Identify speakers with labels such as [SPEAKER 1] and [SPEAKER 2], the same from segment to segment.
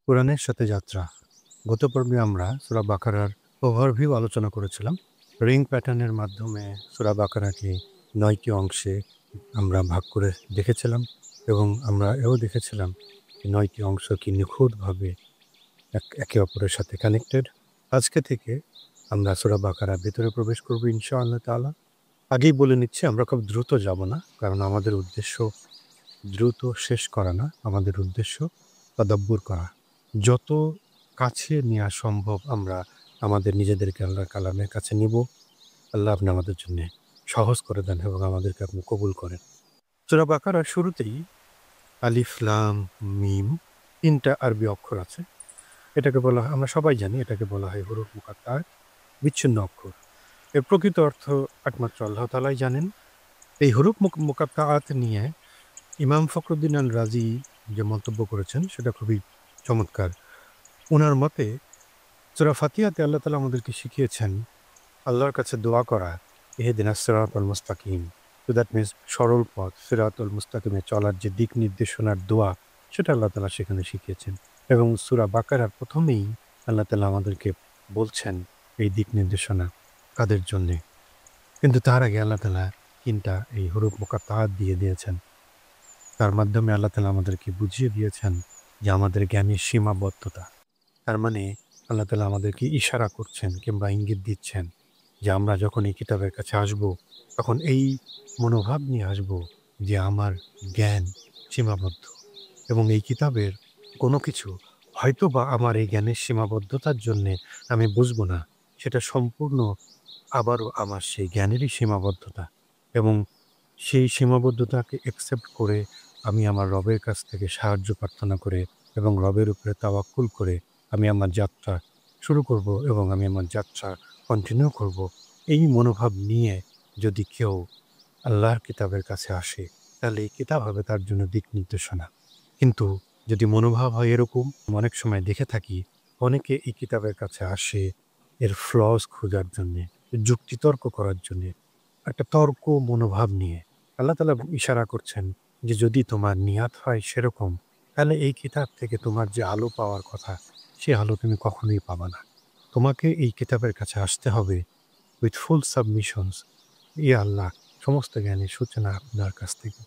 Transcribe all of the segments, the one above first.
[SPEAKER 1] কোরআনের সাথে যাত্রা। গত পর্বে আমরা সূরা বাকারার ওভারভিউ আলোচনা করেছিলাম। রিং প্যাটার্নের মাধ্যমে সূরা বাকারাকে ৯ টি অংশে আমরা ভাগ করে দেখেছিলাম এবং আমরা এও দেখেছিলাম ৯ টি অংশ কি নিখুঁতভাবে একে অপরের সাথে কানেক্টেড। আজকে থেকে আমরা সূরা বাকারার ভেতরে প্রবেশ করব ইনশাআল্লাহ তাআলা। আগেই বলে নিচ্ছি আমরা খুব দ্রুত যাব না, কারণ আমাদের উদ্দেশ্য দ্রুত শেষ করা না, আমাদের উদ্দেশ্য তাদাব্বুর করা। যত কাছে নেওয়া সম্ভব আমরা আমাদের নিজেদেরকে আল্লাহর কালামের কাছে নিব। আল্লাহ আপনি আমাদের জন্যে সহজ করে দেন এবং আমাদেরকে আপনি কবুল করেন। সূরা বাকারার শুরুতেই আলিফ, লাম, মিম ৩ টা আরবি অক্ষর আছে। এটাকে বলা হয়, আমরা সবাই জানি এটাকে বলা হয় হুরুফ মুকাত্তার, বিচ্ছিন্ন অক্ষর। এর প্রকৃত অর্থ একমাত্র আল্লাহ তাআলাই জানেন। এই হুরুফ মুকাত্তাআত নিয়ে ইমাম ফখরুদ্দীন আল রাজি যে মন্তব্য করেছেন সেটা খুবই চমৎকার। উনার মতে সূরা ফাতিহাতে আল্লাহ তাআলা আমাদেরকে শিখিয়েছেন আল্লাহর কাছে দোয়া করা, ইহদিনাস সিরাতাল মুস্তাকিম। তো দ্যাট মিনস সরল পথ, সিরাতুল মুস্তাকিমে চলার যে দিক নির্দেশনার দোয়া, সেটা আল্লাহ তাআলা সেখানে শিখিয়েছেন। এবং সূরা বাকারার প্রথমেই আল্লাহ তাআলা আমাদেরকে বলছেন এই দিক নির্দেশনা কাদের জন্যে। কিন্তু তার আগে আল্লাহ তাআলা ৩ টা এই হুরুফ মুকাত্তাআত দিয়ে দিয়েছেন। তার মাধ্যমে আল্লাহ তাআলা আমাদেরকে বুঝিয়ে দিয়েছেন যে আমাদের জ্ঞানের সীমাবদ্ধতা। তার মানে আল্লাহ তাআলা আমাদেরকে ইশারা করছেন কিংবা ইঙ্গিত দিচ্ছেন যে আমরা যখন এই কিতাবের কাছে আসব, তখন এই মনোভাব নিয়ে আসব যে আমার জ্ঞান সীমাবদ্ধ এবং এই কিতাবের কোনো কিছু হয়তোবা আমার এই জ্ঞানের সীমাবদ্ধতার জন্যে আমি বুঝব না। সেটা সম্পূর্ণ আবারও আমার সেই জ্ঞানেরই সীমাবদ্ধতা এবং সেই সীমাবদ্ধতাকে অ্যাকসেপ্ট করে আমি আমার রবের কাছ থেকে সাহায্য প্রার্থনা করে এবং রবের উপরে তাওয়াক্কুল করে আমি আমার যাত্রা শুরু করব এবং আমি আমার যাত্রা কন্টিনিউ করব। এই মনোভাব নিয়ে যদি কেউ আল্লাহর কিতাবের কাছে আসে, তাহলে এই কিতাব হবে তার জন্য দিক নির্দেশনা। কিন্তু যদি মনোভাব হয় এরকম, অনেক সময় দেখে থাকি অনেকে এই কিতাবের কাছে আসে এর ফ্লস খোঁজার জন্যে, যুক্তিতর্ক করার জন্যে, একটা তর্ক মনোভাব নিয়ে। আল্লাহ তাআলা ইশারা করছেন যে যদি তোমার নিয়াত হয় সেরকম, তাহলে এই কিতাব থেকে তোমার যে আলো পাওয়ার কথা, সে আলো তুমি কখনোই পাবা না। তোমাকে এই কিতাবের কাছে আসতে হবে উইথ ফুল সাবমিশনস। ইয়া আল্লাহ, সমস্ত জ্ঞানের সূচনা আপনার কাছ থেকে।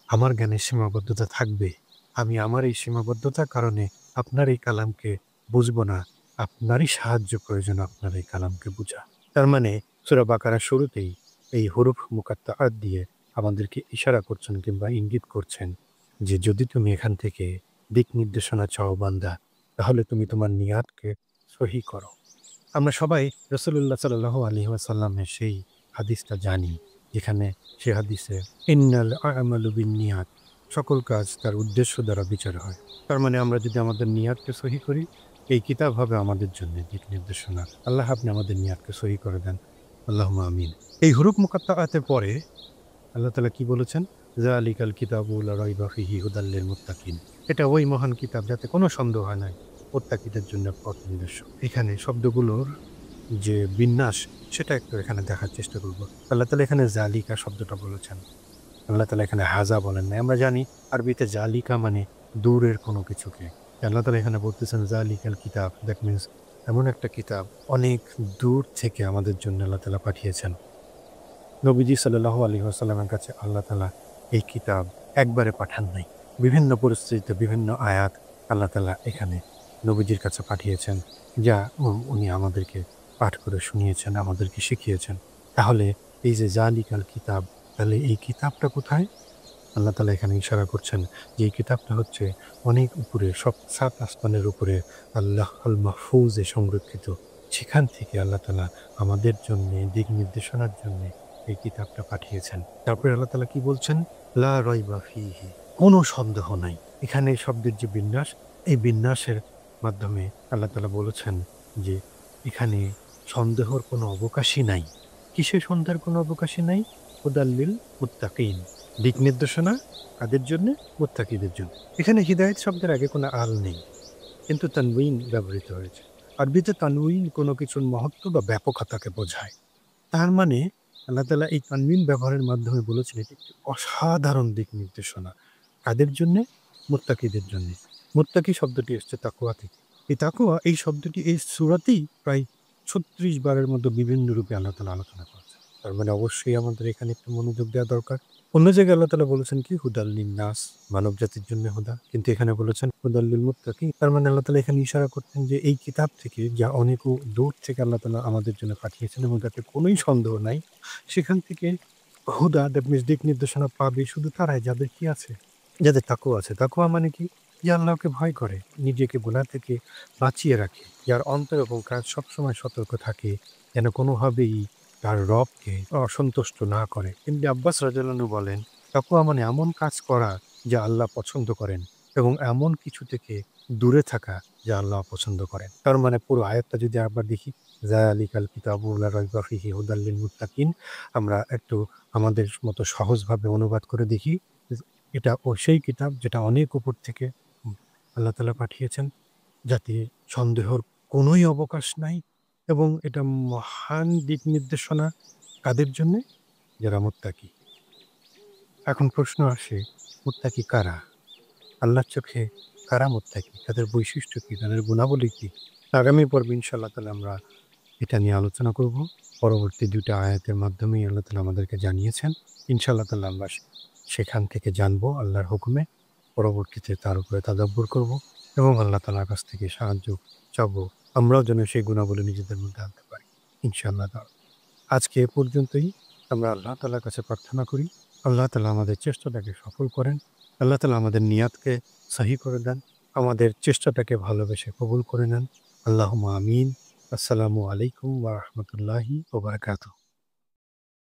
[SPEAKER 1] আমার জ্ঞানের সীমাবদ্ধতা থাকবে। আমি আমার এই সীমাবদ্ধতার কারণে আপনার এই কালামকে বুঝব না। আপনারই সাহায্য প্রয়োজন আপনার এই কালামকে বুঝা। তার মানে সূরা বাকারার শুরুতেই এই হুরুফ মুকাত্তাআত দিয়ে আমাদেরকে ইশারা করছেন কিংবা ইঙ্গিত করছেন যে যদি তুমি এখান থেকে দিক নির্দেশনা চাও বান্দা, তাহলে তুমি তোমার নিয়াতকে সহি করো। আমরা সবাই রাসূলুল্লাহ সাল্লাল্লাহু আলাইহি ওয়াসাল্লামের সেই হাদিসটা জানি, যেখানে সে হাদিসে ইন্নাল আমালু বিন্নিয়াত, সকল কাজ তার উদ্দেশ্য দ্বারা বিচার হয়। তার মানে আমরা যদি আমাদের নিয়াতকে সহি করি, এই কিতাব হবে আমাদের জন্য দিক নির্দেশনা। আল্লাহ আপনি আমাদের নিয়াতকে সহি করে দেন। আল্লাহুম্মা আমিন। এই হুরুফ মুকাত্তাআতের পরে আল্লাহ তাআলা কি বলেছেন? যালিকাল কিতাবু লা রাইবা ফিহি হুদাল লিল মুত্তাকিন। এটা ওই মহান কিতাব যাতে কোনো সন্দেহ হয় নাই, মুত্তাকিদের জন্য পথ নির্দেশক। এখানে শব্দগুলোর যে বিন্যাস, সেটা একটু এখানে দেখার চেষ্টা করব। আল্লাহ তাআলা এখানে জালিকা শব্দটা বলেছেন। আল্লাহ তাআলা এখানে হাযা বলেন নাই। আমরা জানি আরবিতে জালিকা মানে দূরের কোনো কিছুকে। আল্লাহ তাআলা এখানে বলতেছেন জালিকাল কিতাব, দ্যাট মিনস এমন একটা কিতাব অনেক দূর থেকে আমাদের জন্য আল্লাহ তাআলা পাঠিয়েছেন। নবীজি সাল্লাল্লাহু আলাইহি ওয়াসাল্লামের কাছে আল্লাহ তাআলা এই কিতাব একবারে পাঠান নাই। বিভিন্ন পরিস্থিতিতে বিভিন্ন আয়াত আল্লাহ তাআলা এখানে নবীজির কাছে পাঠিয়েছেন, যা উনি আমাদেরকে পাঠ করে শুনিয়েছেন, আমাদেরকে শিখিয়েছেন। তাহলে এই যে জালিকাল কিতাব, তাহলে এই কিতাবটা কোথায়? আল্লাহ তাআলা এখানে ইশারা করছেন যে এই কিতাবটা হচ্ছে অনেক উপরে, ৭ আসমানের উপরে আল্লাহুল মাহফুজে সংরক্ষিত। সেখান থেকে আল্লাহ তাআলা আমাদের জন্যে দিক নির্দেশনার জন্যে এই কিতাবটা পাঠিয়েছেন। তারপরে আল্লাহ তাআলা কি বলছেন? লা রাইবা ফিহি, কোনো সন্দেহ নাই। এখানে এই শব্দের যে বিন্যাস, এই বিন্যাসের মাধ্যমে আল্লাহ তাআলা বলেছেন যে এখানে সন্দেহর কোনো অবকাশই নাই। কিসের সন্দেহের কোনো অবকাশই নাই? হুদাল লিল মুত্তাকিন, দিক নির্দেশনা কাদের জন্যে? মুত্তাকিদের জন্য। এখানে হিদায়াত শব্দের আগে কোনো আল নেই, কিন্তু তানউইন ব্যবহৃত হয়েছে। আরবিতে তানউইন কোনো কিছুর মহত্ব বা ব্যাপকতাকে বোঝায়। তার মানে আল্লাহ তাআলা এই তানউইন ব্যবহারের মাধ্যমে বলেছেন এটি একটি অসাধারণ দিক নির্দেশনা। কাদের জন্যে? মুত্তাকিদের জন্যে। মুত্তাকি শব্দটি এসছে তাকওয়া থেকে। এই তাকওয়া এই শব্দটি এই সূরাতেই প্রায় ৩৬ বারের মতো বিভিন্ন রূপে আল্লাহ তাআলা আলোচনা করেছেন। তার মানে অবশ্যই আমাদের এখানে একটু মনোযোগ দেওয়া দরকার। অন্য জায়গায় আল্লাহ তাআলা বলেছেন কি হুদাল লিন-নাস, মানব জাতির জন্য হুদা। কিন্তু এখানে বলেছেন হুদাল লিল মুত্তাকিন। তার মানে আল্লাহ তাআলা এখানে ইশারা করছেন যে এই কিতাব থেকে যা অনেক দূর থেকে আল্লাহ তাআলা আমাদের জন্য পাঠিয়েছেন এবং যাতে কোনোই সন্দেহ নাই, সেখান থেকে হুদা দ্যাট মিনস দিক নির্দেশনা পাবে শুধু তারাই যাদের কি আছে? যাদের তাকওয়া আছে। তাকওয়া মানে কি? যে আল্লাহকে ভয় করে, নিজেকে গুনাহ থেকে বাঁচিয়ে রাখে, যার অন্তর এবং কাজ সবসময় সতর্ক থাকে যেন কোনোভাবেই তার রবকে অসন্তুষ্ট না করে। ইবনে আব্বাস রাদিয়াল্লাহু আনহু বলেন, তাকওয়া মানে এমন কাজ করা যা আল্লাহ পছন্দ করেন এবং এমন কিছু থেকে দূরে থাকা যা আল্লাহ অপছন্দ করেন। তার মানে পুরো আয়াতটা যদি আবার দেখি, যালিকাল কিতাবু লা রাইবা ফিহি হুদাল লিল মুত্তাকিন, আমরা একটু আমাদের মতো সহজভাবে অনুবাদ করে দেখি। এটা সেই কিতাব যেটা অনেক উপর থেকে আল্লাহ তাআলা পাঠিয়েছেন, যাতে সন্দেহর কোনোই অবকাশ নাই এবং এটা মহান দিক নির্দেশনা কাদের জন্যে? যারা মুত্তাকি। এখন প্রশ্ন আসে, মুত্তাকি কারা? আল্লাহর চোখে কারা মুত্তাকি? তাদের বৈশিষ্ট্য কি? তাদের গুণাবলী কি? আগামী পর্বে ইনশাআল্লাহ তাআলা আমরা এটা নিয়ে আলোচনা করব। পরবর্তী ২ টা আয়াতের মাধ্যমেই আল্লাহ তাআলা আমাদেরকে জানিয়েছেন। ইনশাআল্লাহ তাআলা আমরা সেখান থেকে জানবো আল্লাহর হুকুমে। পরবর্তীতে তার উপরে তাদাব্বুর করব এবং আল্লাহ তাআলার কাছ থেকে সাহায্য চাবো। আমরাও যেন সেই গুণাবলী নিজেদের মধ্যে আনতে পারি। ইনশাআল্লাহ তাআলা। আজকে এ পর্যন্তই। আমরা আল্লাহ তাআলার কাছে প্রার্থনা করি। আল্লাহ তাআলা আমাদের চেষ্টাটাকে সফল করেন। আল্লাহ তাআলা আমাদের নিয়াতকে সহি করে দেন। আমাদের চেষ্টাটাকে ভালোবেসে কবুল করে নেন। আল্লাহুম্মা আমিন। আসসালামু আলাইকুম ওয়া রাহমাতুল্লাহি ওয়া বারাকাতুহু।